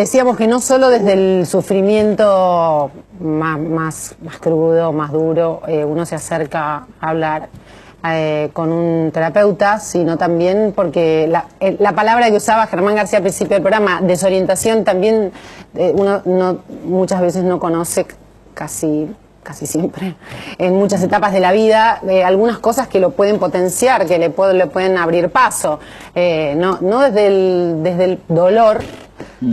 decíamos que no solo desde el sufrimiento más crudo, más duro, uno se acerca a hablar con un terapeuta, sino también porque la palabra que usaba Germán García al principio del programa, desorientación, también uno muchas veces no conoce casi siempre, en muchas etapas de la vida, algunas cosas que lo pueden potenciar, que le pueden abrir paso, no desde el dolor,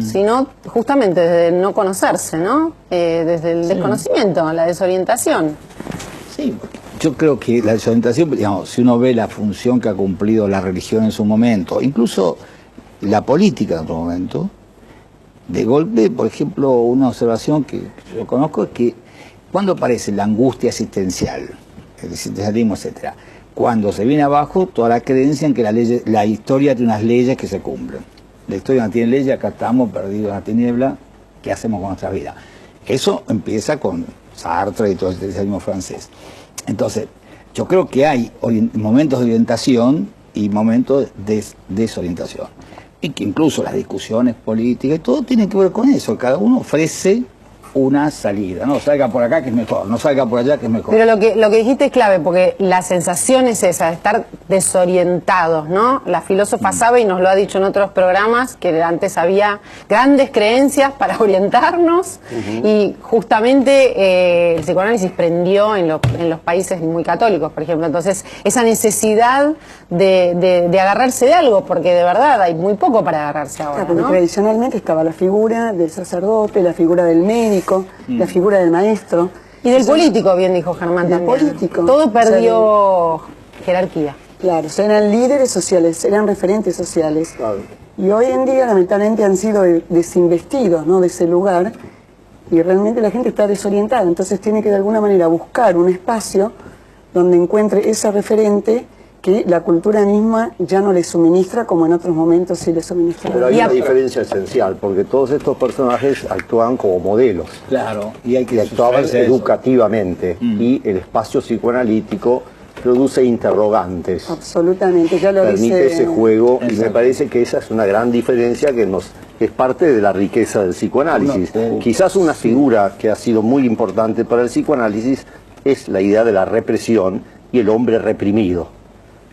sino justamente desde el no conocerse, ¿no? Desde el desconocimiento, la desorientación. Sí, yo creo que la desorientación, digamos, si uno ve la función que ha cumplido la religión en su momento, incluso la política en otro momento, de golpe, por ejemplo, una observación que yo conozco es que cuando aparece la angustia existencial, el existencialismo, etcétera, cuando se viene abajo toda la creencia en que la historia tiene unas leyes que se cumplen. La historia no tiene leyes, acá estamos perdidos en la tiniebla, ¿qué hacemos con nuestra vida? Eso empieza con Sartre y todo el existencialismo francés. Entonces, yo creo que hay momentos de orientación y momentos de desorientación. Y que incluso las discusiones políticas, todo tiene que ver con eso. Cada uno ofrece una salida, no salga por acá que es mejor, no salga por allá que es mejor. Pero lo que dijiste es clave, porque la sensación es esa, de estar desorientados, ¿no? La filósofa sabe, y nos lo ha dicho en otros programas, que antes había grandes creencias para orientarnos, y justamente el psicoanálisis prendió en los países muy católicos, por ejemplo. Entonces, esa necesidad de agarrarse de algo, porque de verdad hay muy poco para agarrarse ahora, porque ¿no? tradicionalmente estaba la figura del sacerdote, la figura del médico, la figura del maestro. Y del político, bien dijo Germán también. Político. Todo perdió jerarquía. Claro, eran líderes sociales, eran referentes sociales. Claro. Y hoy en día, lamentablemente, han sido desinvestidos, ¿no?, de ese lugar, y realmente la gente está desorientada. Entonces tiene que de alguna manera buscar un espacio donde encuentre ese referente que la cultura misma ya no le suministra como en otros momentos sí le suministra. Pero hay una diferencia esencial, porque todos estos personajes actúan como modelos. Claro, y hay que actuaban educativamente, y el espacio psicoanalítico produce interrogantes. Absolutamente, ya lo permite ese juego, y me parece que esa es una gran diferencia que es parte de la riqueza del psicoanálisis. Quizás una figura que ha sido muy importante para el psicoanálisis es la idea de la represión y el hombre reprimido.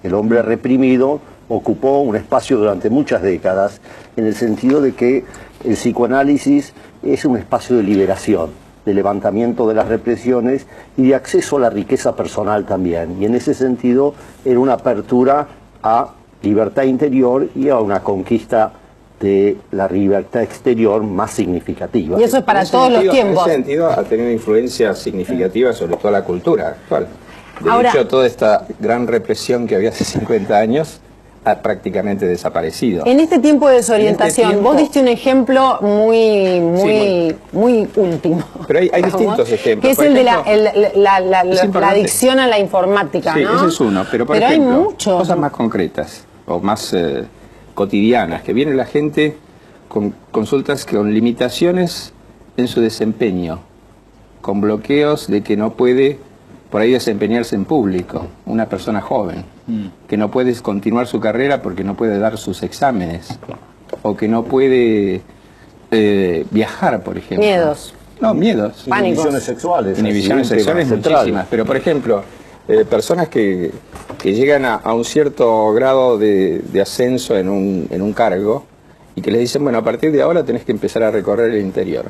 El hombre reprimido ocupó un espacio durante muchas décadas en el sentido de que el psicoanálisis es un espacio de liberación, de levantamiento de las represiones y de acceso a la riqueza personal también. Y en ese sentido era una apertura a libertad interior y a una conquista de la libertad exterior más significativa. Y eso es para todos los tiempos. En ese sentido ha tenido influencia significativa sobre toda la cultura actual. De Ahora, hecho, toda esta gran represión que había hace 50 años ha prácticamente desaparecido. En este tiempo de desorientación, vos diste un ejemplo muy último. Pero hay distintos ejemplos. Que es por el ejemplo, de la adicción a la informática, sí, ¿no? ese es uno. Pero por hay ejemplo, muchos. cosas más concretas o más cotidianas, que viene la gente con consultas con limitaciones en su desempeño, con bloqueos de que no puede por ahí desempeñarse en público, una persona joven, que no puede continuar su carrera porque no puede dar sus exámenes, o que no puede viajar, por ejemplo. Miedos. No, miedos. Inhibiciones sexuales. Inhibiciones sexuales muchísimas, pero por ejemplo, personas que llegan a un cierto grado de ascenso en un cargo y que les dicen, bueno, a partir de ahora tenés que empezar a recorrer el interior.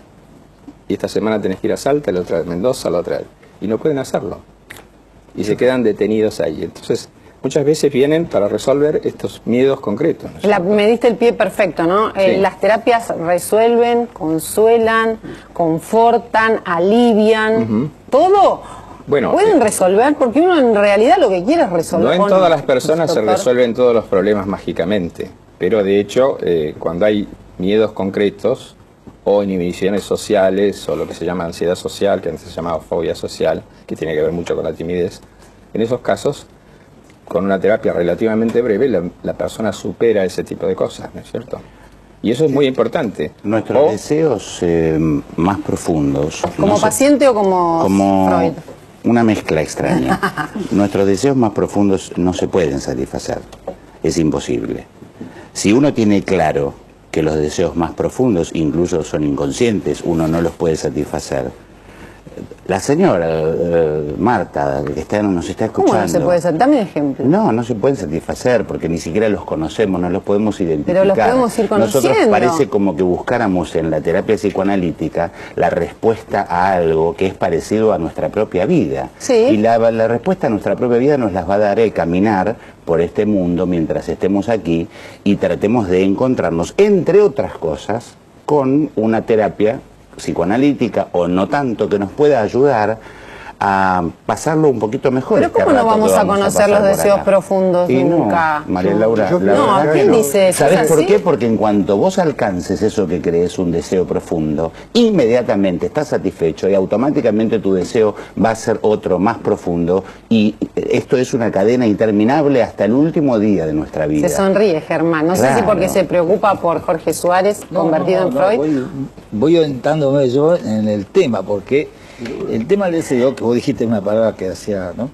Y esta semana tenés que ir a Salta, la otra a Mendoza, la otra. Y no pueden hacerlo. Y se quedan detenidos ahí. Entonces, muchas veces vienen para resolver estos miedos concretos, ¿no? Me diste el pie perfecto, ¿no? Sí. Las terapias resuelven, consuelan, confortan, alivian, todo. Bueno, pueden resolver, porque uno en realidad lo que quiere es resolver. No en todas las personas se doctor. resuelven todos los problemas mágicamente, pero de hecho, cuando hay miedos concretos o inhibiciones sociales o lo que se llama ansiedad social, que antes se llamaba fobia social, que tiene que ver mucho con la timidez, en esos casos, con una terapia relativamente breve, la persona supera ese tipo de cosas, ¿no es cierto? Y eso es muy importante. Nuestros deseos más profundos... ¿Como paciente o como Freud? Una mezcla extraña. Nuestros deseos más profundos no se pueden satisfacer. Es imposible. Si uno tiene claro que los deseos más profundos incluso son inconscientes, uno no los puede satisfacer. La señora Marta, que nos está escuchando... ¿Cómo no se puede satisfacer? Dame un ejemplo. No se pueden satisfacer porque ni siquiera los conocemos, no los podemos identificar. Pero los podemos ir conociendo. Nosotros parece como que buscáramos en la terapia psicoanalítica la respuesta a algo que es parecido a nuestra propia vida. Sí. Y la respuesta a nuestra propia vida nos las va a dar el caminar por este mundo mientras estemos aquí y tratemos de encontrarnos, entre otras cosas, con una terapia psicoanalítica o no tanto que nos pueda ayudar a pasarlo un poquito mejor. Pero ¿cómo no vamos a conocer los deseos profundos nunca? No, María Laura, no, ¿quién dice eso? ¿Sabes por qué? Porque en cuanto vos alcances eso que crees un deseo profundo, inmediatamente estás satisfecho y automáticamente tu deseo va a ser otro más profundo y esto es una cadena interminable hasta el último día de nuestra vida. Se sonríe, Germán. No sé si porque se preocupa por Jorge Suárez, convertido en Freud. Voy orientándome yo en el tema, porque el tema del deseo, que vos dijiste una palabra que hacía, ¿no?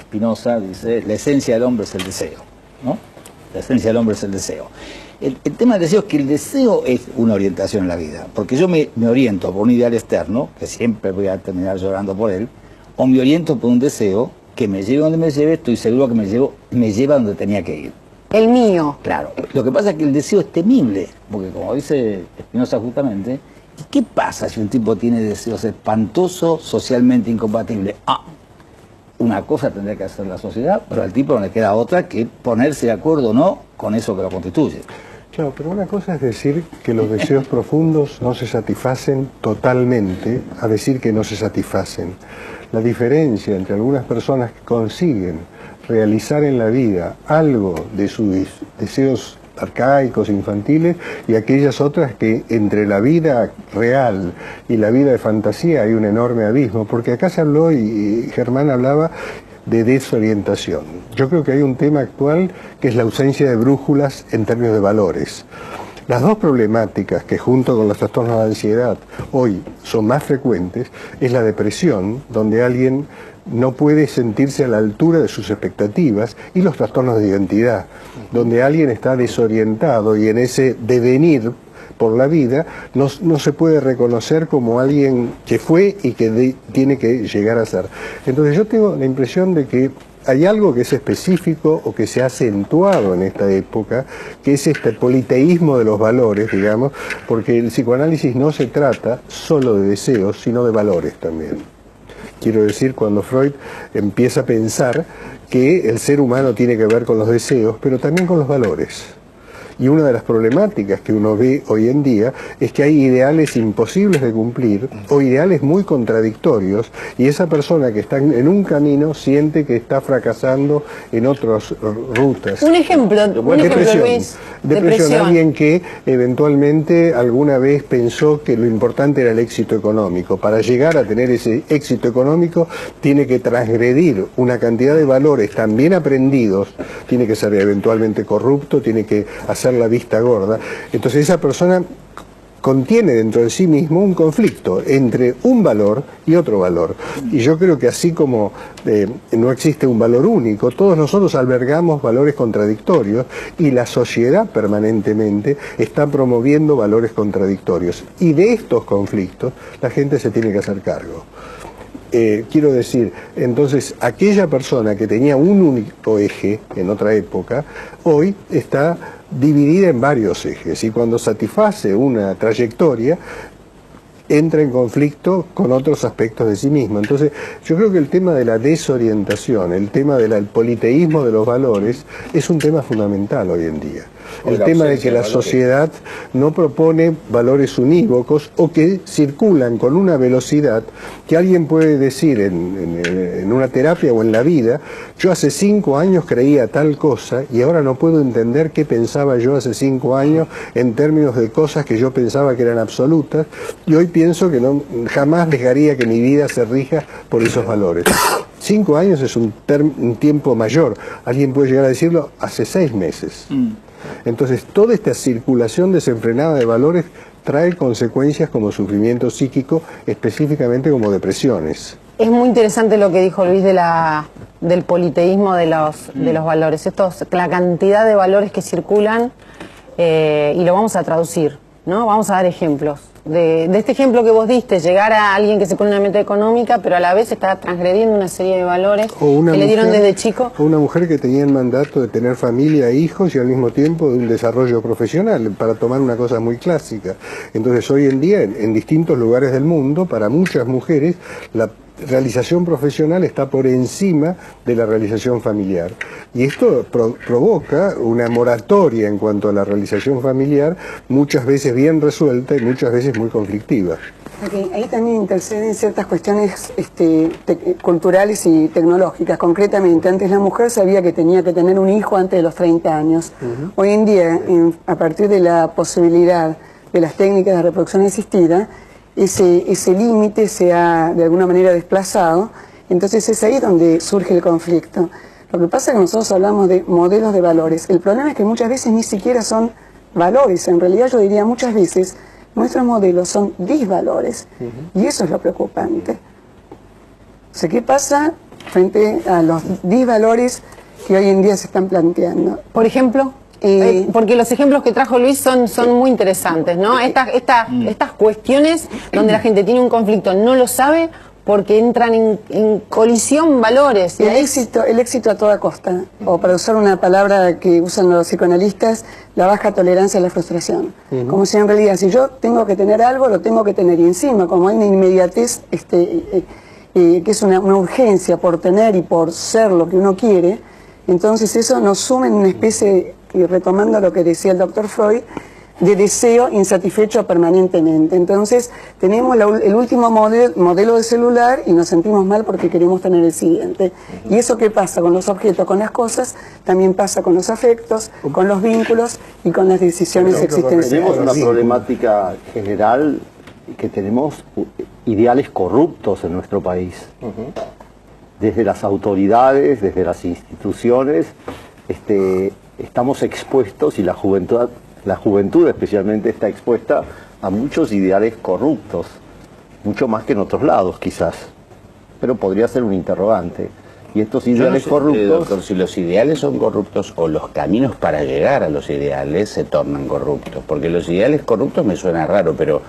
Spinoza, dice, la esencia del hombre es el deseo, ¿no? La esencia del hombre es el deseo. El tema del deseo es que el deseo es una orientación en la vida, porque yo me oriento por un ideal externo, que siempre voy a terminar llorando por él, o me oriento por un deseo que me lleve donde me lleve, estoy seguro que me lleva donde tenía que ir. El mío. Claro, lo que pasa es que el deseo es temible, porque como dice Spinoza justamente, ¿qué pasa si un tipo tiene deseos espantosos, socialmente incompatibles? Una cosa tendría que hacer la sociedad, pero al tipo no le queda otra que ponerse de acuerdo o no con eso que lo constituye. Claro, pero una cosa es decir que los deseos profundos no se satisfacen totalmente, a decir que no se satisfacen. La diferencia entre algunas personas que consiguen realizar en la vida algo de sus deseos arcaicos, infantiles, y aquellas otras que entre la vida real y la vida de fantasía hay un enorme abismo, porque acá se habló y Germán hablaba de desorientación. Yo creo que hay un tema actual que es la ausencia de brújulas en términos de valores. Las dos problemáticas que junto con los trastornos de ansiedad hoy son más frecuentes es la depresión, donde alguien no puede sentirse a la altura de sus expectativas, y los trastornos de identidad, donde alguien está desorientado y en ese devenir por la vida no se puede reconocer como alguien que fue y que tiene que llegar a ser. Entonces yo tengo la impresión de que hay algo que es específico o que se ha acentuado en esta época, que es este politeísmo de los valores, digamos, porque el psicoanálisis no se trata solo de deseos, sino de valores también. Quiero decir, cuando Freud empieza a pensar que el ser humano tiene que ver con los deseos, pero también con los valores. Y una de las problemáticas que uno ve hoy en día es que hay ideales imposibles de cumplir o ideales muy contradictorios, y esa persona que está en un camino siente que está fracasando en otras rutas. Un ejemplo, Luis. Depresión, alguien que eventualmente alguna vez pensó que lo importante era el éxito económico. Para llegar a tener ese éxito económico tiene que transgredir una cantidad de valores tan bien aprendidos, tiene que ser eventualmente corrupto, tiene que hacer la vista gorda. Entonces esa persona contiene dentro de sí mismo un conflicto entre un valor y otro valor. Y yo creo que así como no existe un valor único, todos nosotros albergamos valores contradictorios y la sociedad permanentemente está promoviendo valores contradictorios. Y de estos conflictos la gente se tiene que hacer cargo. Quiero decir, entonces, aquella persona que tenía un único eje en otra época, hoy está dividida en varios ejes, y cuando satisface una trayectoria, entra en conflicto con otros aspectos de sí mismo. Entonces, yo creo que el tema de la desorientación, el tema del politeísmo de los valores, es un tema fundamental hoy en día. El tema de que la sociedad no propone valores unívocos o que circulan con una velocidad que alguien puede decir en una terapia o en la vida: yo hace 5 años creía tal cosa y ahora no puedo entender qué pensaba yo hace 5 años en términos de cosas que yo pensaba que eran absolutas, y hoy pienso que jamás dejaría que mi vida se rija por esos valores. 5 años es un tiempo mayor. Alguien puede llegar a decirlo hace 6 meses. Entonces, toda esta circulación desenfrenada de valores trae consecuencias como sufrimiento psíquico, específicamente como depresiones. Es muy interesante lo que dijo Luis del politeísmo de los valores. La cantidad de valores que circulan y lo vamos a traducir, ¿no? Vamos a dar ejemplos. De este ejemplo que vos diste, llegar a alguien que se pone una meta económica, pero a la vez está transgrediendo una serie de valores que le dieron desde chico. O una mujer que tenía el mandato de tener familia e hijos y al mismo tiempo de un desarrollo profesional, para tomar una cosa muy clásica. Entonces hoy en día, en distintos lugares del mundo, para muchas mujeres, la realización profesional está por encima de la realización familiar. Y esto provoca una moratoria en cuanto a la realización familiar, muchas veces bien resuelta y muchas veces muy conflictiva. Okay, ahí también interceden ciertas cuestiones culturales y tecnológicas. Concretamente, antes la mujer sabía que tenía que tener un hijo antes de los 30 años. Hoy en día, a partir de la posibilidad de las técnicas de reproducción asistida, ese límite se ha de alguna manera desplazado, entonces es ahí donde surge el conflicto. Lo que pasa es que nosotros hablamos de modelos de valores. El problema es que muchas veces ni siquiera son valores, en realidad yo diría muchas veces nuestros modelos son disvalores, y eso es lo preocupante. O sea, ¿qué pasa frente a los disvalores que hoy en día se están planteando? Por ejemplo, porque los ejemplos que trajo Luis son muy interesantes, ¿no? Estas cuestiones donde la gente tiene un conflicto no lo sabe porque entran en colisión valores. El éxito a toda costa, o para usar una palabra que usan los psicoanalistas, la baja tolerancia a la frustración. Como si en realidad, si yo tengo que tener algo, lo tengo que tener, y encima, como hay una inmediatez, que es una urgencia por tener y por ser lo que uno quiere, entonces eso nos suma en una especie, y retomando lo que decía el doctor Freud, de deseo insatisfecho permanentemente. Entonces tenemos el último modelo de celular y nos sentimos mal porque queremos tener el siguiente. Y eso que pasa con los objetos, con las cosas, también pasa con los afectos, con los vínculos y con las decisiones existenciales. Tenemos una problemática general, que tenemos ideales corruptos en nuestro país. Desde las autoridades, desde las instituciones, estamos expuestos, y la juventud especialmente está expuesta a muchos ideales corruptos, mucho más que en otros lados quizás, pero podría ser un interrogante. Y estos ideales corruptos... Doctor, si los ideales son corruptos o los caminos para llegar a los ideales se tornan corruptos, porque los ideales corruptos me suena raro, pero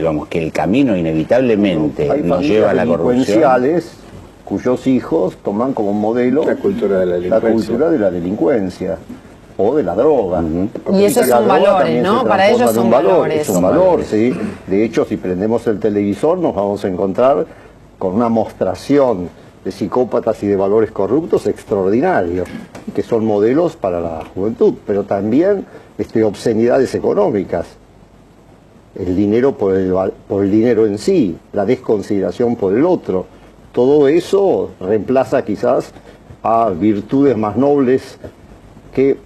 vamos, que el camino inevitablemente nos lleva a la corrupción. Cuyos hijos toman como modelo la cultura de la delincuencia o de la droga. Y esos son valores, ¿no? Para ellos son valores. Es un valor, sí. De hecho, si prendemos el televisor nos vamos a encontrar con una mostración de psicópatas y de valores corruptos extraordinarios, que son modelos para la juventud, pero también obscenidades económicas. El dinero por el dinero en sí, la desconsideración por el otro. Todo eso reemplaza quizás a virtudes más nobles que,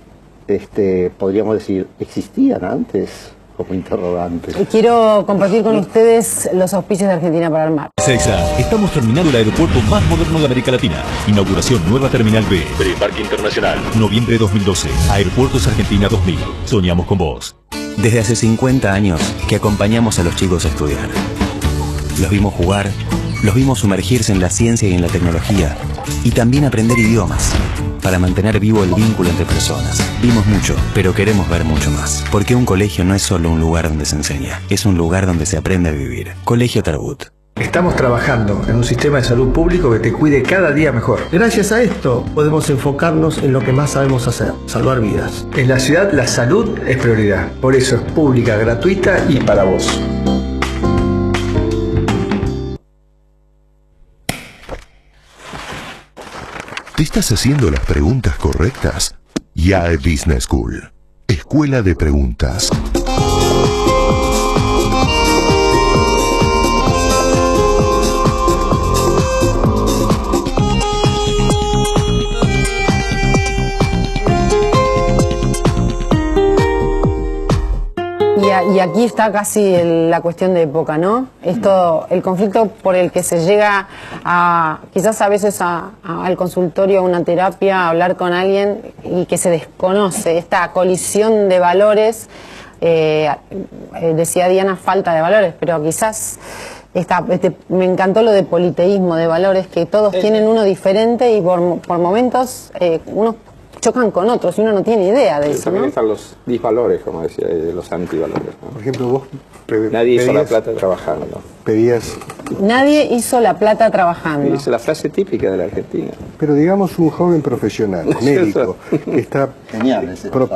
podríamos decir, existían antes como interrogantes. Quiero compartir con ustedes los auspicios de Argentina para el Mar. CEXA, estamos terminando el aeropuerto más moderno de América Latina. Inauguración Nueva Terminal B. Preembarque Internacional. Noviembre 2012. Aeropuertos Argentina 2000. Soñamos con vos. Desde hace 50 años que acompañamos a los chicos a estudiar. Los vimos jugar, los vimos sumergirse en la ciencia y en la tecnología, y también aprender idiomas, para mantener vivo el vínculo entre personas. Vimos mucho, pero queremos ver mucho más, porque un colegio no es solo un lugar donde se enseña, es un lugar donde se aprende a vivir. Colegio Tarbut. Estamos trabajando en un sistema de salud público que te cuide cada día mejor. Gracias a esto podemos enfocarnos en lo que más sabemos hacer, salvar vidas. En la ciudad la salud es prioridad, por eso es pública, gratuita y para vos. ¿Te estás haciendo las preguntas correctas? YAE Business School. Escuela de Preguntas. Y aquí está casi la cuestión de época, ¿no? El conflicto por el que se llega a, quizás a veces al consultorio, a una terapia, a hablar con alguien y que se desconoce, esta colisión de valores, decía Diana, falta de valores, pero quizás me encantó lo de politeísmo, de valores, que todos tienen uno diferente y por momentos unos chocan con otros y uno no tiene idea de eso, También ¿no? están los disvalores, como decía, los antivalores, ¿no? Por ejemplo, vos nadie hizo la plata trabajando. Pedías... Nadie hizo la plata trabajando. Es la frase típica de la Argentina. Pero digamos un joven profesional, médico, que está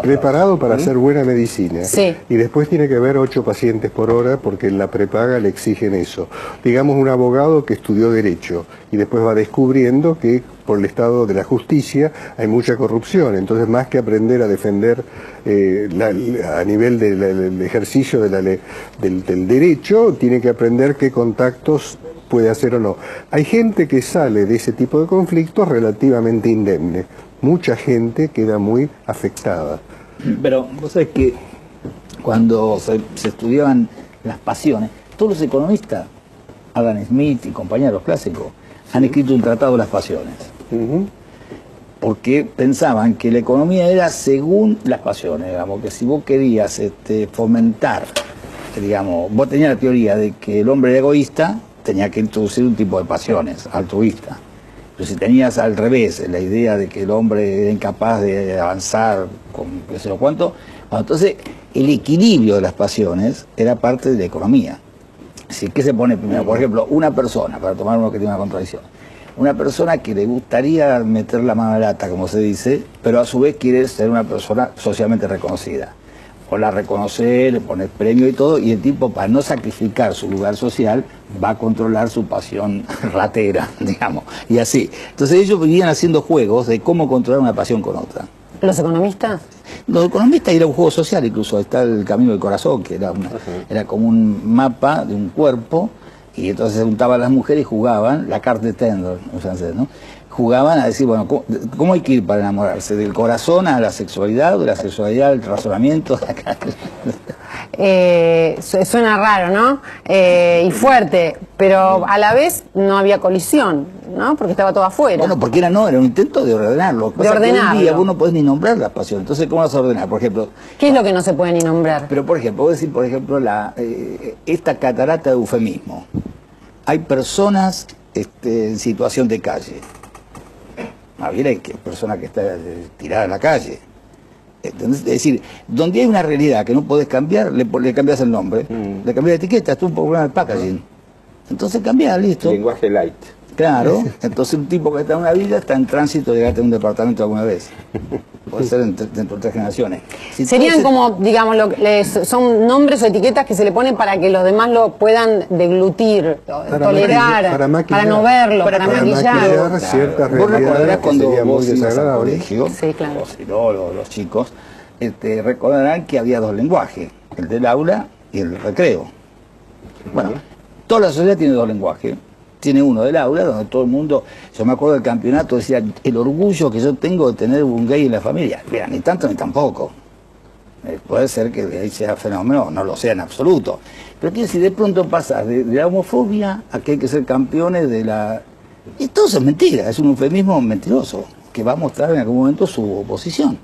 preparado para hacer buena medicina, sí, y después tiene que ver 8 pacientes por hora porque en la prepaga le exigen eso. Digamos un abogado que estudió Derecho y después va descubriendo que por el estado de la justicia hay mucha corrupción, entonces más que aprender a defender a nivel del ejercicio del derecho, tiene que aprender qué contactos puede hacer o no. Hay gente que sale de ese tipo de conflictos relativamente indemne. Mucha gente queda muy afectada. Pero vos sabés que cuando se estudiaban las pasiones, todos los economistas, Adam Smith y compañeros clásicos, han escrito un tratado de las pasiones. Porque pensaban que la economía era según las pasiones, digamos, que si vos querías fomentar, digamos, vos tenías la teoría de que el hombre era egoísta, tenía que introducir un tipo de pasiones, altruista. Pero si tenías al revés la idea de que el hombre era incapaz de avanzar con qué sé yo cuánto, bueno, entonces el equilibrio de las pasiones era parte de la economía. Así que se pone primero, por ejemplo, una persona, para tomar uno que tiene una contradicción, una persona que le gustaría meter la mano a la lata, como se dice, pero a su vez quiere ser una persona socialmente reconocida. O la reconoce, le pone premio y todo, y el tipo, para no sacrificar su lugar social, va a controlar su pasión ratera, digamos, y así. Entonces ellos vivían haciendo juegos de cómo controlar una pasión con otra. ¿Los economistas? Los economistas era un juego social, incluso está el Camino del Corazón, que era como un mapa de un cuerpo, y entonces se juntaban las mujeres y jugaban, la carte de tender, ¿no? Jugaban a decir, bueno, ¿cómo hay que ir para enamorarse? ¿Del corazón a la sexualidad, o de la sexualidad al razonamiento? Suena raro, ¿no? Y fuerte, pero a la vez no había colisión, ¿no? Porque estaba todo afuera. Bueno, porque era un intento de ordenarlo. De ordenarlo. Hoy día vos no podés ni nombrar la pasión, entonces ¿cómo vas a ordenar? Por ejemplo... ¿Qué es lo que no se puede ni nombrar? Pero por ejemplo, vos decís, por ejemplo, esta catarata de eufemismo. Hay personas en situación de calle. Bien, hay personas que están tiradas en la calle. Es decir, donde hay una realidad que no podés cambiar, le cambias el nombre, le cambias la etiqueta, es un problema del packaging. Entonces cambiás, listo. Lenguaje light. Claro, entonces un tipo que está en una villa está en tránsito de llegar a un departamento alguna vez. Puede ser dentro de 3 generaciones. Si serían como, digamos, son nombres o etiquetas que se le ponen para que los demás lo puedan deglutir, tolerar, para no verlo, para maquillar. Ciertas vos recordarás cuando vos ibas al colegio, sí, claro. o si no, los chicos, recordarán que había 2 lenguajes, el del aula y el recreo. Bueno, toda la sociedad tiene 2 lenguajes. Tiene uno del aula, donde todo el mundo, yo me acuerdo del campeonato, decía, el orgullo que yo tengo de tener un gay en la familia. Mira, ni tanto ni tampoco. Puede ser que ahí sea fenómeno, no lo sea en absoluto. Pero quiero decir, de pronto pasas de la homofobia a que hay que ser campeones de la... Y todo eso es mentira, es un eufemismo mentiroso, que va a mostrar en algún momento su oposición.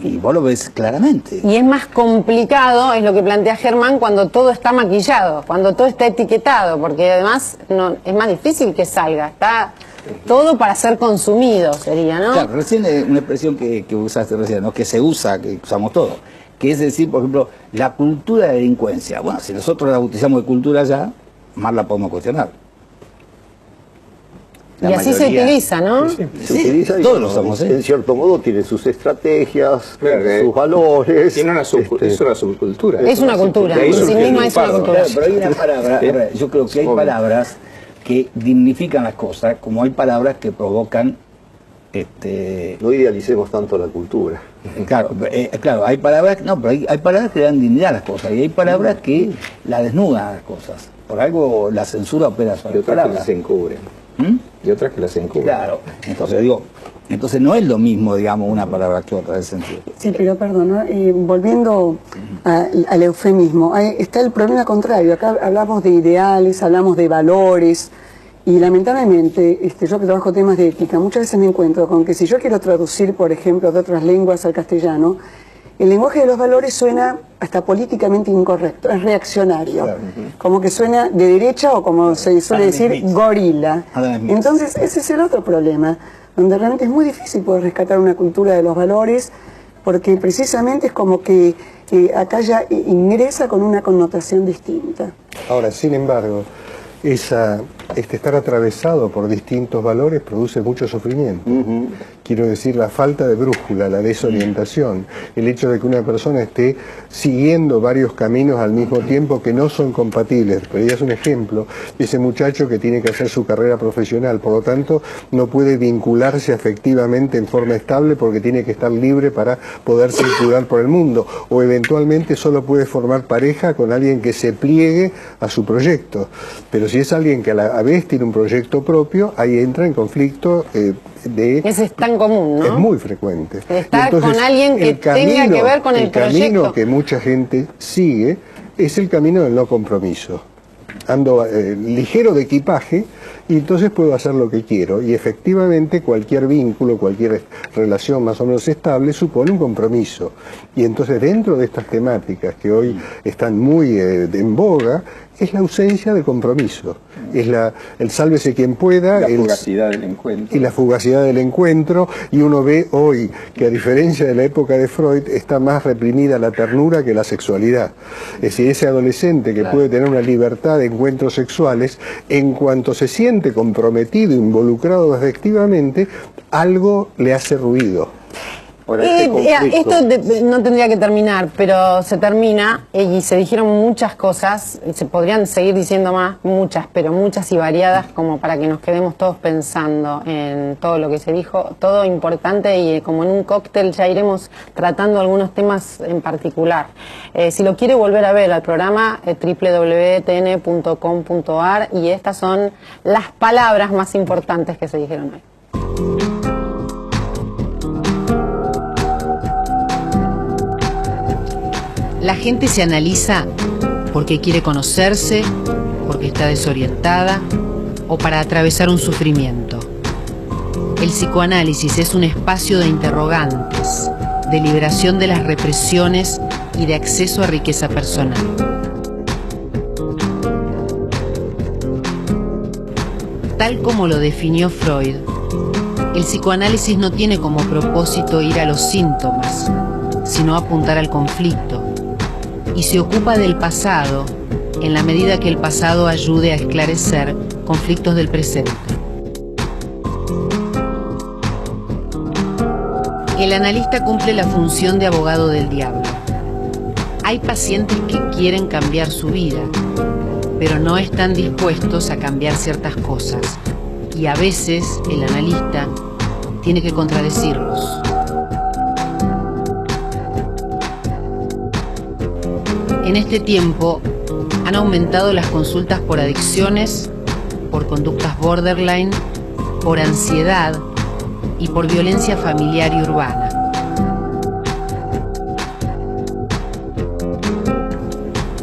Y vos lo ves claramente. Y es más complicado, es lo que plantea Germán, cuando todo está maquillado, cuando todo está etiquetado, porque además es más difícil que salga, está todo para ser consumido, sería, ¿no? Claro, recién una expresión que usaste recién, ¿no? Que se usa, que usamos todo, que es decir, por ejemplo, la cultura de delincuencia. Bueno, si nosotros la bautizamos de cultura ya, más la podemos cuestionar. Y así se utiliza, ¿no? Se utiliza y todos lo somos, en cierto modo tiene sus estrategias, sus valores. Tiene es una subcultura. Es una cultura, en sí misma es una cultura. Pero hay una palabra, yo creo que hay palabras que dignifican las cosas, como hay palabras que provocan... No idealicemos tanto la cultura. Claro, hay palabras, no, pero hay palabras que dan dignidad a las cosas, y hay palabras que la desnudan a las cosas. Por algo la censura opera sobre las palabras. Que las encubren. Y otras que las encubren. Claro, entonces no es lo mismo, digamos, una palabra que otra de sentido. Sí, pero perdón, ¿no? Volviendo al eufemismo, está el problema contrario. Acá hablamos de ideales, hablamos de valores, y lamentablemente, yo que trabajo temas de ética, muchas veces me encuentro con que si yo quiero traducir, por ejemplo, de otras lenguas al castellano, el lenguaje de los valores suena hasta políticamente incorrecto, es reaccionario, como que suena de derecha o como se suele decir, gorila. Entonces ese es el otro problema. donde realmente es muy difícil poder rescatar una cultura de los valores, porque precisamente es como que acá ya ingresa con una connotación distinta. Ahora, sin embargo, estar atravesado por distintos valores produce mucho sufrimiento. Quiero decir, la falta de brújula, la desorientación, el hecho de que una persona esté siguiendo varios caminos al mismo tiempo que no son compatibles. Pero ella es un ejemplo de ese muchacho que tiene que hacer su carrera profesional, por lo tanto no puede vincularse afectivamente en forma estable porque tiene que estar libre para poder circular por el mundo, o eventualmente solo puede formar pareja con alguien que se pliegue a su proyecto. Pero si es alguien que a la vez tiene un proyecto propio, ahí entra en conflicto Ese es tan común, ¿no? Es muy frecuente. Estar entonces, con alguien que tenga que ver con el proyecto. El camino que mucha gente sigue es el camino del no compromiso. Ando ligero de equipaje y entonces puedo hacer lo que quiero. Y efectivamente cualquier vínculo, cualquier relación más o menos estable supone un compromiso. Y entonces dentro de estas temáticas que hoy están muy en boga, es la ausencia de compromiso. Es el sálvese quien pueda. La fugacidad del encuentro. Y la fugacidad del encuentro. Y uno ve hoy que, a diferencia de la época de Freud, está más reprimida la ternura que la sexualidad. Es decir, ese adolescente que puede tener una libertad de encuentros sexuales, en cuanto se siente comprometido, involucrado efectivamente, algo le hace ruido. Esto no tendría que terminar, pero se termina y se dijeron muchas cosas, y se podrían seguir diciendo más, pero muchas y variadas, como para que nos quedemos todos pensando en todo lo que se dijo, todo importante, y como en un cóctel ya iremos tratando algunos temas en particular. Si lo quiere volver a ver al programa, www.tn.com.ar, y estas son las palabras más importantes que se dijeron hoy. La gente se analiza porque quiere conocerse, porque está desorientada o para atravesar un sufrimiento. El psicoanálisis es un espacio de interrogantes, de liberación de las represiones y de acceso a riqueza personal. Tal como lo definió Freud, el psicoanálisis no tiene como propósito ir a los síntomas, sino apuntar al conflicto, y se ocupa del pasado en la medida que el pasado ayude a esclarecer conflictos del presente. El analista cumple la función de abogado del diablo. Hay pacientes que quieren cambiar su vida, pero no están dispuestos a cambiar ciertas cosas, y a veces el analista tiene que contradecirlos. En este tiempo han aumentado las consultas por adicciones, por conductas borderline, por ansiedad y por violencia familiar y urbana.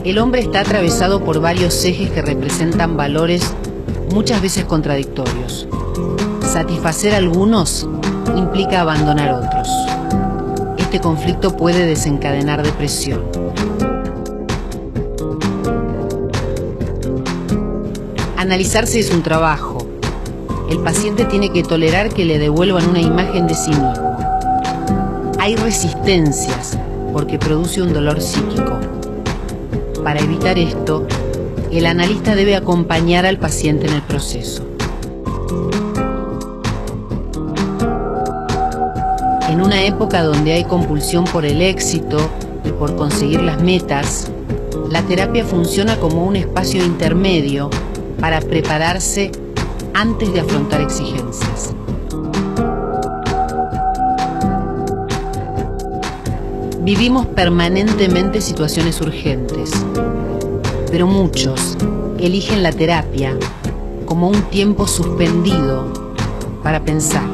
El hombre está atravesado por varios ejes que representan valores muchas veces contradictorios. Satisfacer algunos implica abandonar otros. Este conflicto puede desencadenar depresión. Analizarse es un trabajo. El paciente tiene que tolerar que le devuelvan una imagen de sí mismo. Hay resistencias porque produce un dolor psíquico. Para evitar esto, el analista debe acompañar al paciente en el proceso. En una época donde hay compulsión por el éxito y por conseguir las metas, la terapia funciona como un espacio intermedio para prepararse antes de afrontar exigencias. Vivimos permanentemente situaciones urgentes, pero muchos eligen la terapia como un tiempo suspendido para pensar.